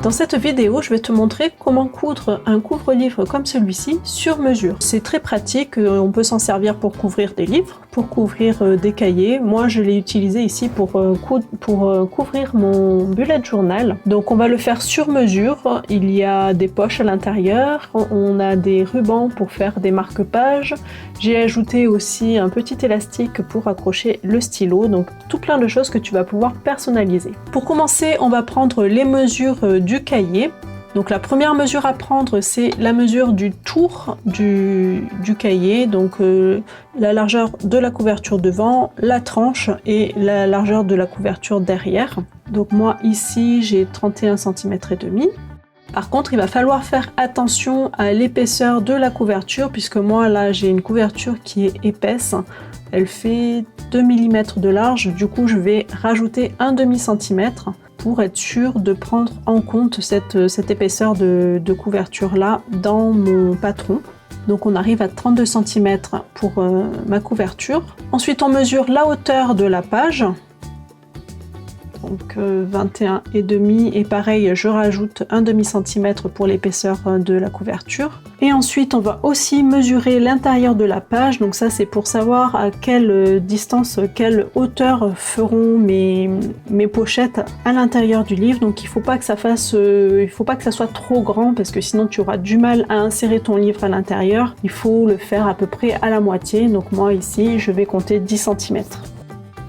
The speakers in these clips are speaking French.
Dans cette vidéo, je vais te montrer comment coudre un couvre-livre comme celui-ci sur mesure. C'est très pratique, on peut s'en servir pour couvrir des livres, pour couvrir des cahiers. Moi, je l'ai utilisé ici pour couvrir mon bullet journal. Donc on va le faire sur mesure. Il y a des poches à l'intérieur, on a des rubans pour faire des marque-pages. J'ai ajouté aussi un petit élastique pour accrocher le stylo, donc tout plein de choses que tu vas pouvoir personnaliser. Pour commencer, on va prendre les mesures du cahier. Donc la première mesure à prendre, c'est la mesure du tour du cahier, donc la largeur de la couverture devant, la tranche et la largeur de la couverture derrière. Donc moi ici j'ai 31 cm et demi. Par contre, il va falloir faire attention à l'épaisseur de la couverture, puisque moi là j'ai une couverture qui est épaisse. Elle fait 2 mm de large, du coup je vais rajouter un demi-centimètre pour être sûr de prendre en compte cette épaisseur de couverture là dans mon patron. Donc on arrive à 32 cm pour ma couverture. Ensuite on mesure la hauteur de la page. Donc 21,5 et pareil, je rajoute un demi-centimètre pour l'épaisseur de la couverture. Et ensuite on va aussi mesurer l'intérieur de la page, donc ça c'est pour savoir à quelle distance, quelle hauteur feront mes pochettes à l'intérieur du livre. Donc il faut pas que ça soit trop grand, parce que sinon tu auras du mal à insérer ton livre à l'intérieur. Il faut le faire à peu près à la moitié, donc moi ici je vais compter 10 cm.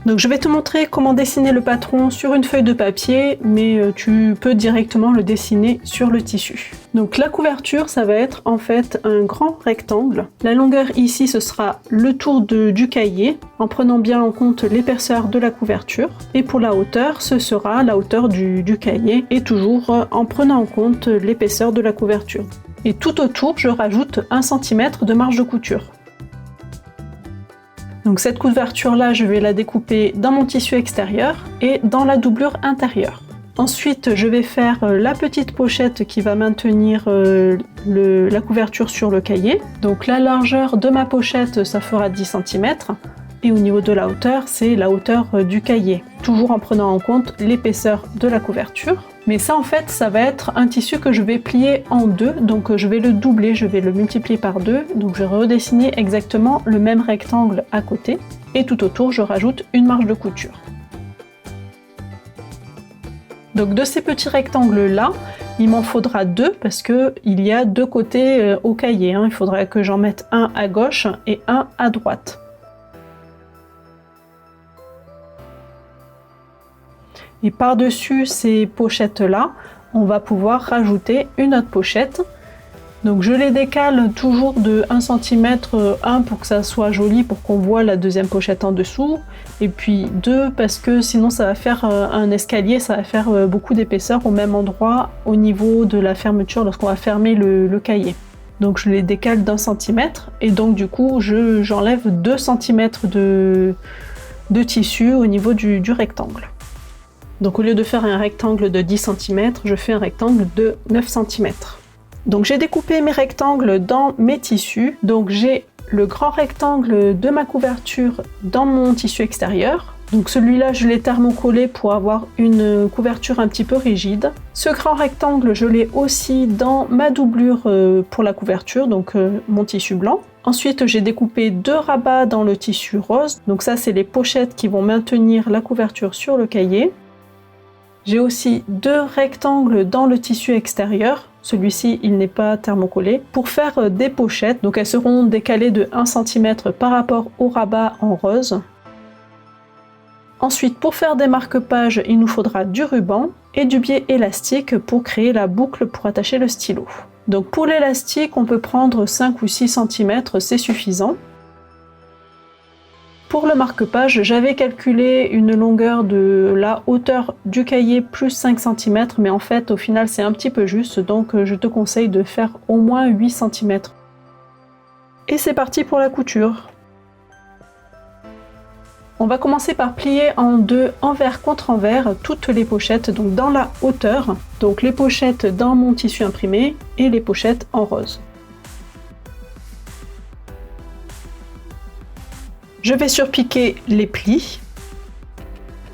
Donc je vais te montrer comment dessiner le patron sur une feuille de papier, mais tu peux directement le dessiner sur le tissu. Donc la couverture, ça va être en fait un grand rectangle. La longueur ici, ce sera le tour du cahier, en prenant bien en compte l'épaisseur de la couverture. Et pour la hauteur, ce sera la hauteur du cahier, et toujours en prenant en compte l'épaisseur de la couverture. Et tout autour, je rajoute 1 cm de marge de couture. Donc cette couverture là, je vais la découper dans mon tissu extérieur et dans la doublure intérieure. Ensuite, je vais faire la petite pochette qui va maintenir la couverture sur le cahier. Donc la largeur de ma pochette, ça fera 10 cm. Et au niveau de la hauteur, c'est la hauteur du cahier. Toujours en prenant en compte l'épaisseur de la couverture. Mais ça en fait, ça va être un tissu que je vais plier en deux, donc je vais le doubler, je vais le multiplier par 2, donc je vais redessiner exactement le même rectangle à côté, et tout autour je rajoute une marge de couture. Donc de ces petits rectangles là, il m'en faudra 2 parce que il y a 2 côtés au cahier, il faudra que j'en mette un à gauche et un à droite. Et par-dessus ces pochettes-là, on va pouvoir rajouter une autre pochette. Donc je les décale toujours de 1 cm, 1 pour que ça soit joli, pour qu'on voit la deuxième pochette en dessous. Et puis 2 parce que sinon ça va faire un escalier, ça va faire beaucoup d'épaisseur au même endroit au niveau de la fermeture lorsqu'on va fermer le cahier. Donc je les décale d'1 cm et donc du coup j'enlève 2 cm de tissu au niveau du rectangle. Donc au lieu de faire un rectangle de 10 cm, je fais un rectangle de 9 cm. Donc j'ai découpé mes rectangles dans mes tissus. Donc j'ai le grand rectangle de ma couverture dans mon tissu extérieur. Donc celui-là, je l'ai thermocollé pour avoir une couverture un petit peu rigide. Ce grand rectangle, je l'ai aussi dans ma doublure pour la couverture, donc mon tissu blanc. Ensuite, j'ai découpé 2 rabats dans le tissu rose. Donc ça, c'est les pochettes qui vont maintenir la couverture sur le cahier. J'ai aussi 2 rectangles dans le tissu extérieur, celui-ci il n'est pas thermocollé, pour faire des pochettes, donc elles seront décalées de 1 cm par rapport au rabat en rose. Ensuite, pour faire des marque-pages, il nous faudra du ruban et du biais élastique pour créer la boucle pour attacher le stylo. Donc pour l'élastique, on peut prendre 5 ou 6 cm, c'est suffisant. Pour le marque-page, j'avais calculé une longueur de la hauteur du cahier plus 5 cm, mais en fait au final c'est un petit peu juste, donc je te conseille de faire au moins 8 cm. Et c'est parti pour la couture. On va commencer par plier en deux envers contre envers toutes les pochettes, donc dans la hauteur, donc les pochettes dans mon tissu imprimé et les pochettes en rose. Je vais surpiquer les plis.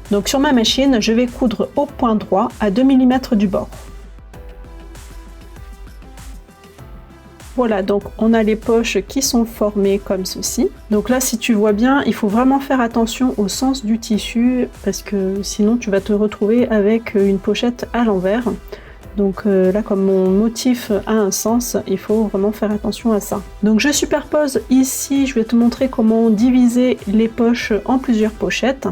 Donc sur ma machine, je vais coudre au point droit à 2 mm du bord. Voilà, donc on a les poches qui sont formées comme ceci. Donc là, si tu vois bien, il faut vraiment faire attention au sens du tissu parce que sinon tu vas te retrouver avec une pochette à l'envers. Donc là, comme mon motif a un sens, il faut vraiment faire attention à ça. Donc je superpose ici, je vais te montrer comment diviser les poches en plusieurs pochettes.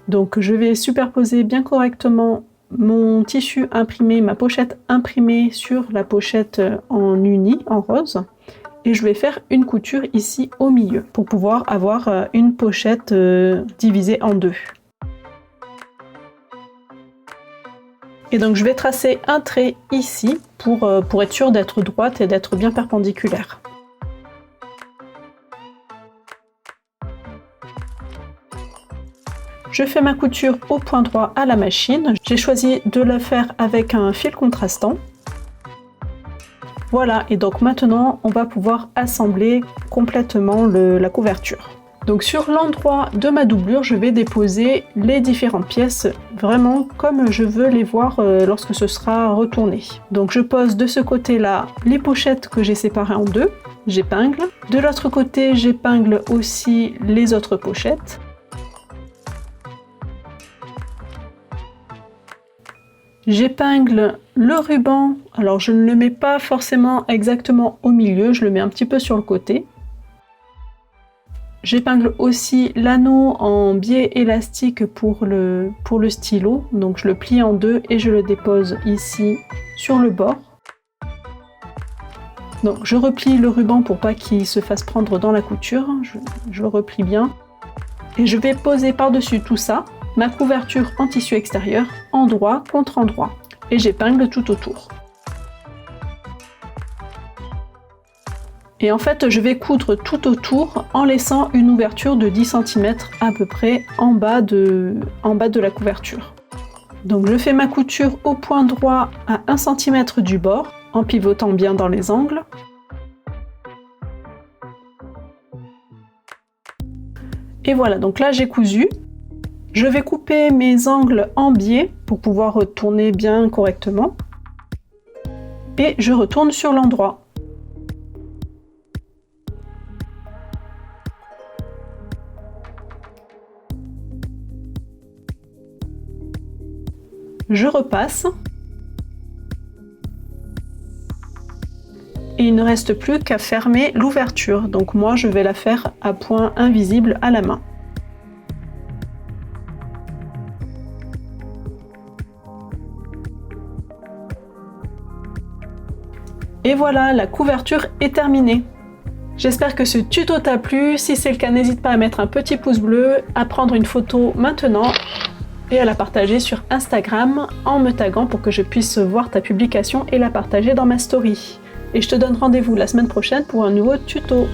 Donc je vais superposer bien correctement mon tissu imprimé, ma pochette imprimée sur la pochette en uni, en rose. Et je vais faire une couture ici au milieu pour pouvoir avoir une pochette divisée en deux. Et donc je vais tracer un trait ici pour être sûr d'être droite et d'être bien perpendiculaire. Je fais ma couture au point droit à la machine. J'ai choisi de la faire avec un fil contrastant. Voilà, et donc maintenant on va pouvoir assembler complètement la couverture. Donc sur l'endroit de ma doublure, je vais déposer les différentes pièces vraiment comme je veux les voir lorsque ce sera retourné. Donc je pose de ce côté-là les pochettes que j'ai séparées en deux, j'épingle. De l'autre côté, j'épingle aussi les autres pochettes. J'épingle le ruban, alors je ne le mets pas forcément exactement au milieu, je le mets un petit peu sur le côté. J'épingle aussi l'anneau en biais élastique pour le stylo, donc je le plie en deux et je le dépose ici sur le bord. Donc je replie le ruban pour pas qu'il se fasse prendre dans la couture, je le replie bien. Et je vais poser par-dessus tout ça ma couverture en tissu extérieur, endroit contre endroit, et j'épingle tout autour. Et en fait, je vais coudre tout autour en laissant une ouverture de 10 cm à peu près en bas de la couverture. Donc je fais ma couture au point droit à 1 cm du bord, en pivotant bien dans les angles. Et voilà, donc là j'ai cousu. Je vais couper mes angles en biais pour pouvoir retourner bien correctement. Et je retourne sur l'endroit. Je repasse. Et il ne reste plus qu'à fermer l'ouverture. Donc moi je vais la faire à point invisible à la main. Et voilà, la couverture est terminée. J'espère que ce tuto t'a plu. Si c'est le cas, n'hésite pas à mettre un petit pouce bleu, à prendre une photo maintenant et à la partager sur Instagram en me taguant pour que je puisse voir ta publication et la partager dans ma story. Et je te donne rendez-vous la semaine prochaine pour un nouveau tuto.